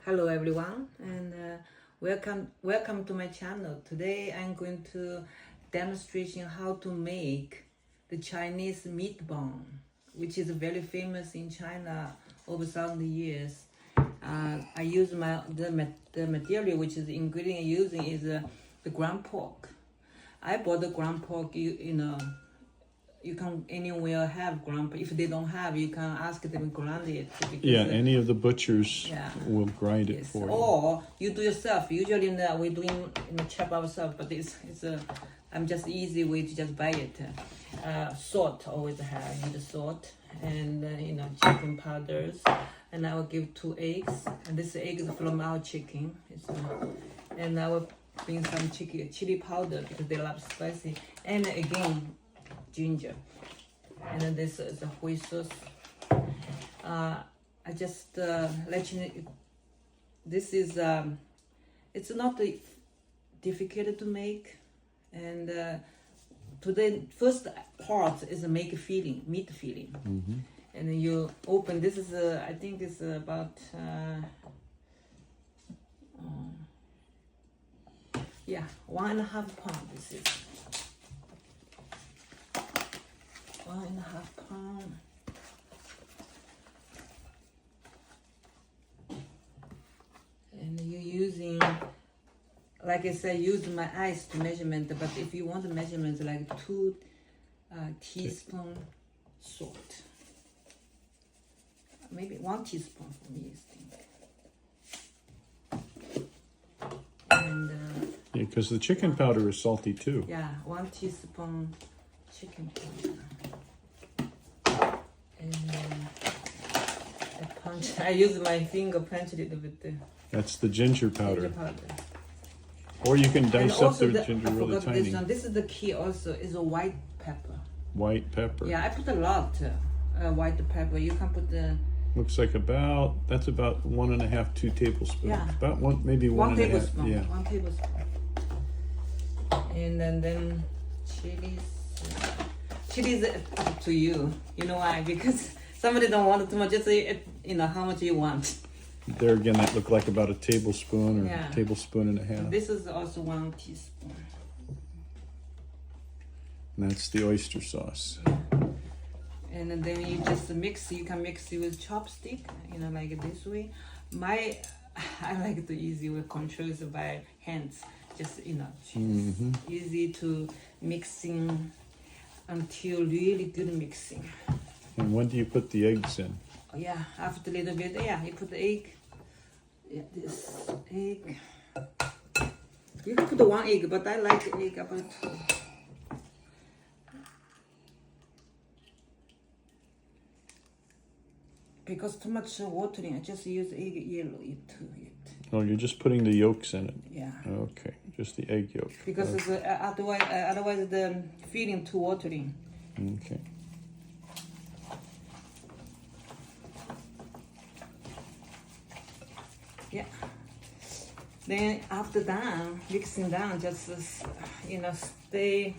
Hello everyone, and welcome to my channel. Today I'm going to demonstration how to make the Chinese meat bun, which is very famous in China over 1,000 years. I use the material, which is the ingredient I'm using is the ground pork. I bought the ground pork. You can anywhere have ground pork. If they don't have, you can ask them to grind it. Yeah, any of the butchers will grind it Yes. for you. Or you do yourself. Usually we're doing chop ourselves, but I'm just easy way to just buy it. Salt always have need salt and chicken powders, and I will give 2 eggs. And this egg is from our chicken. And I will bring some chili powder because they love spicy. And again, ginger. And then this is a white sauce. I just let you know, this is it's not difficult to make, and today first part is a make filling, meat filling, and then you open. This is I think it's about 1.5 pound. This is 1.5 pound. And you're using, like I said, use my eyes to measurement, but if you want the measurements, like 2 teaspoon salt. Maybe 1 teaspoon for me, I think. And Yeah, because the chicken powder is salty too. yeah, 1 teaspoon chicken powder. And I use my finger punch a little bit. That's the ginger powder. Ginger powder. Or you can dice up the ginger I really forgot tiny. this one. This is the key also, is a white pepper. White pepper. Yeah, I put a lot white pepper. You can put the Looks like that's about 1.5, 2 tablespoons. Yeah. About maybe 1 1.5. tablespoon. Yeah. 1 tablespoon. And then chilies. Chilies up to you. You know why? Because somebody don't want it too much. Just how much you want. There again, that looked like about a tablespoon or Yeah. a tablespoon and a half. This is also 1 teaspoon. And that's the oyster sauce. And then you just mix. You can mix it with chopstick, like this way. I like the easy way, control it by hands. Just easy to mixing until really good mixing. And when do you put the eggs in? Yeah, after a little bit, you put the egg. Yeah, this egg. You can put 1 egg, but I like egg about 2. Because too much watering, I just use egg yellow to it. Oh, you're just putting the yolks in it. Yeah. Okay, just the egg yolk. Because it's, otherwise the feeding too watering. Okay. Yeah. Then after that, mixing down, just stay.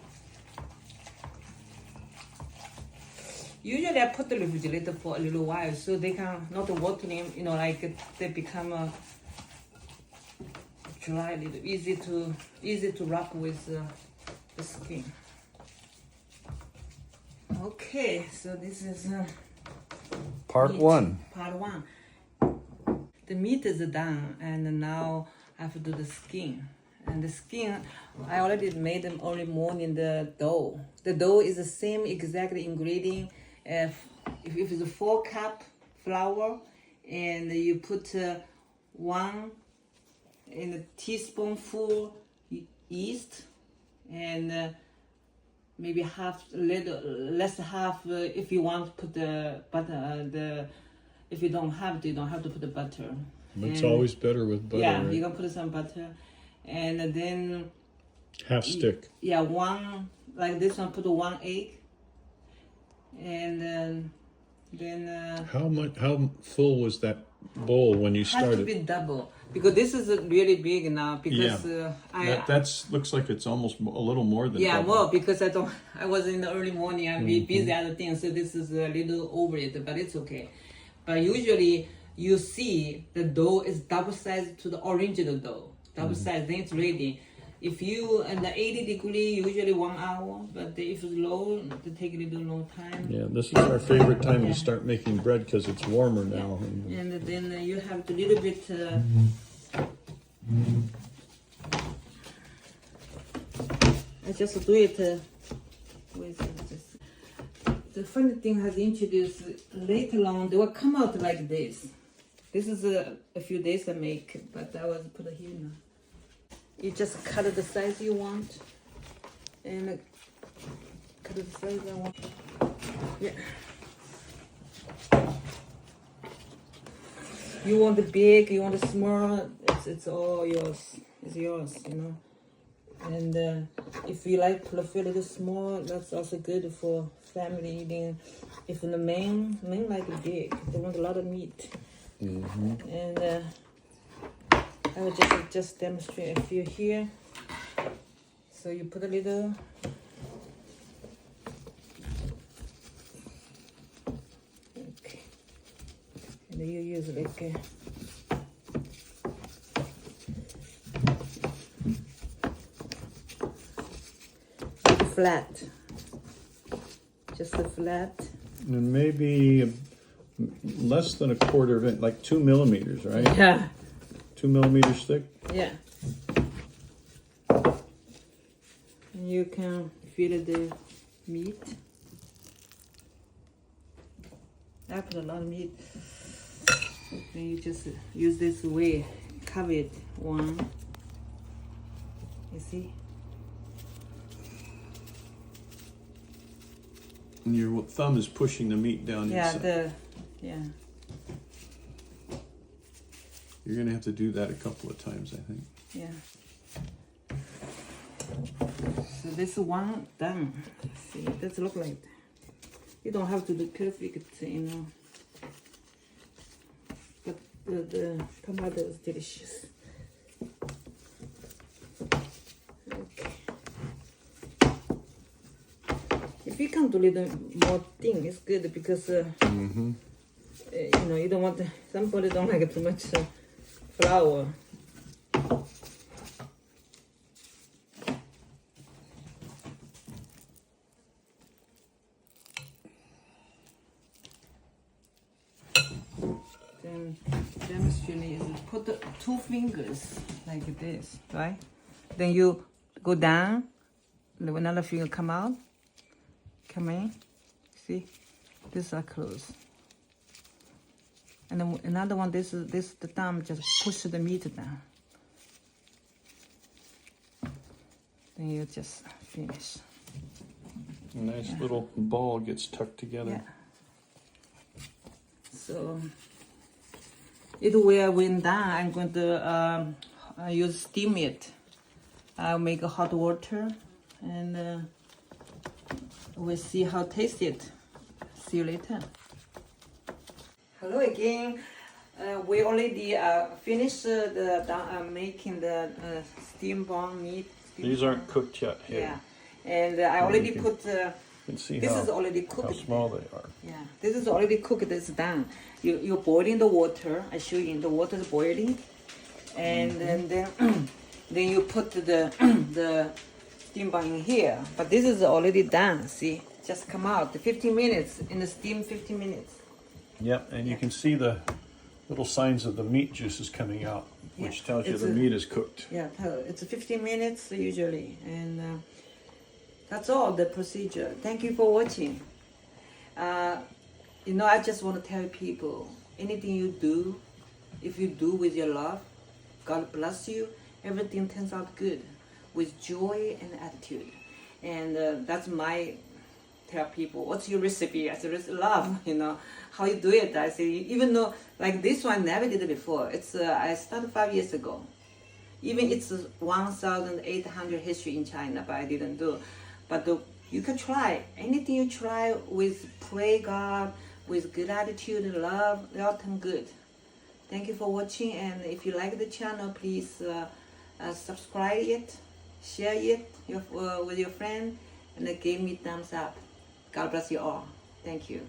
Usually I put the refrigerator for a little while so they can not watering, like they become dry, a little easy to wrap with the skin. Okay, so this is Part meat. 1. Part 1. The meat is done, and now I have to do the skin. And the skin, I already made them early morning. The dough. The dough is the same exact ingredient. If it's a 4 cup flour, and you put 1 teaspoonful yeast, and maybe less half if you want to put the butter. If you don't have to, you don't have to put the butter. It's always better with butter. Yeah, right? you can put some butter, and then Half stick. yeah, 1 like this one. Put 1 egg, and then How full was that bowl when you has to started? be double because this is really big now. Because That's looks like it's almost a little more than double. well, because I was in the early morning. I'm busy other things, so this is a little over it, but it's okay. But usually you see the dough is double size to the original dough. Double size, then it's ready. If you at the 80 degree, usually 1 hour, but if it's low, it take a little long time. Yeah, this is our favorite time to start making bread because it's warmer now. And then you have to little bit. I just do it with this. The funny thing has introduced later on. They will come out like this. This is a few days I make, but I was put it here now. You just cut the size you want, and cut the size I want. Yeah. You want the big, you want the small. It's all yours. It's yours, you know. And if you like to feel a little small, that's also good for family eating. If the men like it big, they want a lot of meat. And I will just demonstrate a few here. So you put a little. Okay. And then you use like flat. Just a flat. And maybe less than a quarter of it, like 2 millimeters, right? Yeah. 2 millimeters thick. Yeah. And you can feel the meat. I put a lot of meat. Then you just use this way, cover it one. You see? And your thumb is pushing the meat down inside. Yeah. You're gonna have to do that a couple of times, I think. Yeah. So this one done. See, that's look like. You don't have to do perfect, you know. But the tomato is delicious. Okay. If you can do a little more thing, it's good because you know, you don't want somebody don't like too much flour. Then demonstrating is put the 2 fingers like this, right? Then you go down, another finger come out, come in. See, these are closed. And then another one, this the thumb just push the meat down. Then you just finish. A nice little ball gets tucked together. Yeah. So it will when done, I'm going to use steam it. I'll make a hot water and we'll see how taste it. See you later. Hello again. We already finished making the steam bun meat. These aren't cooked yet. Yeah, and I already put. You can see this how, is already cooked. how small they are. Yeah, this is already cooked. It's done. You're boiling the water. I show you. The water is boiling, and then you put the steam bun in here. But this is already done. See, just come out. 15 minutes in the steam. 15 minutes. Yep, and you can see the little signs of the meat juices coming out, which tells you the meat is cooked. Yeah, it's 15 minutes usually, and that's all the procedure. Thank you for watching. You know, I just want to tell people, anything you do, if you do with your love, God bless you, everything turns out good, with joy and attitude. And that's my tell people, what's your recipe? I said, love, you know, how you do it. I say, even though, like this one, never did it before. It's I started 5 years ago. Even it's 1,800 history in China, but I didn't do. But you can try. Anything you try with pray God, with good attitude and love, they all turn good. Thank you for watching, and if you like the channel, please subscribe it, share it with your friend, and give me thumbs up. God bless you all. Thank you.